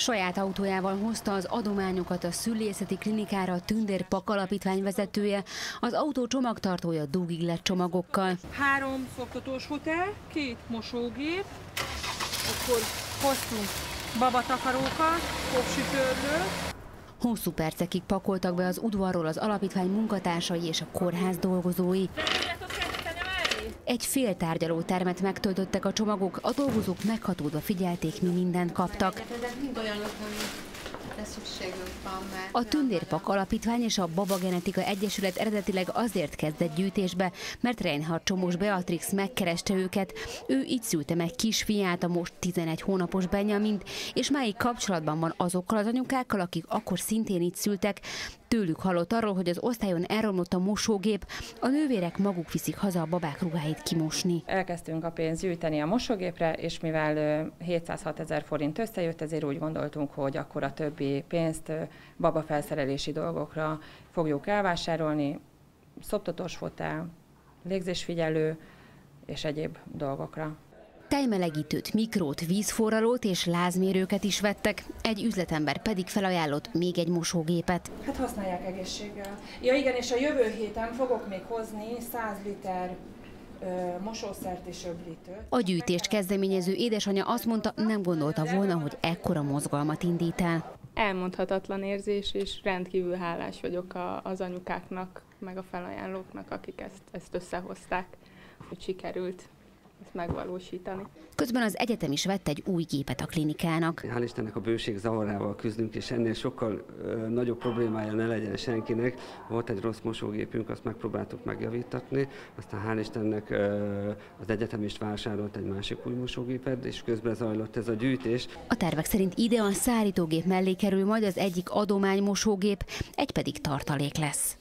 Saját autójával hozta az adományokat a szülészeti klinikára a Tündér Pak Alapítvány vezetője, az autó csomagtartója dugig lett csomagokkal. 3 szoktatós fotel, 2 mosógép, akkor hoztunk babatakarókat, popsütőrről. Hosszú percekig pakoltak be az udvarról az alapítvány munkatársai és a kórház dolgozói. Egy fél tárgyalótermet megtöltöttek a csomagok, a dolgozók meghatódva figyelték, mi mindent kaptak. A Tündér Pak Alapítvány és a Baba Genetika Egyesület eredetileg azért kezdett gyűjtésbe, mert Reinhard Csomós Beatrix megkereste őket. Ő így szülte meg kisfiát, a most 11 hónapos Benyamint, és máig kapcsolatban van azokkal az anyukákkal, akik akkor szintén így szültek. Tőlük hallott arról, hogy az osztályon elromlott a mosógép, a nővérek maguk viszik haza a babák ruháit kimosni. Elkezdtünk a pénzt gyűjteni a mosógépre, és mivel 706 000 forint összejött, ezért úgy gondoltunk, hogy akkor a többi pénzt babafelszerelési dolgokra fogjuk elvásárolni, szoptatós fotel, légzésfigyelő és egyéb dolgokra. Tejmelegítőt, mikrót, vízforralót és lázmérőket is vettek, egy üzletember pedig felajánlott még egy mosógépet. Hát használják egészséggel. Ja igen, és a jövő héten fogok még hozni 100 liter mosószert és öblítőt. A gyűjtést kezdeményező édesanyja azt mondta, nem gondolta volna, hogy ekkora mozgalmat indít el. Elmondhatatlan érzés, és rendkívül hálás vagyok az anyukáknak, meg a felajánlóknak, akik ezt összehozták, hogy sikerült ezt megvalósítani. Közben az egyetem is vett egy új gépet a klinikának. Hál' Istennek a bőség zavarával küzdünk, és ennél sokkal nagyobb problémája ne legyen senkinek. Volt egy rossz mosógépünk, azt megpróbáltuk megjavítatni, aztán hál' Istennek az egyetem is vásárolt egy másik új mosógépet, és közben zajlott ez a gyűjtés. A tervek szerint ide a szárítógép mellé kerül majd az egyik adománymosógép, egy pedig tartalék lesz.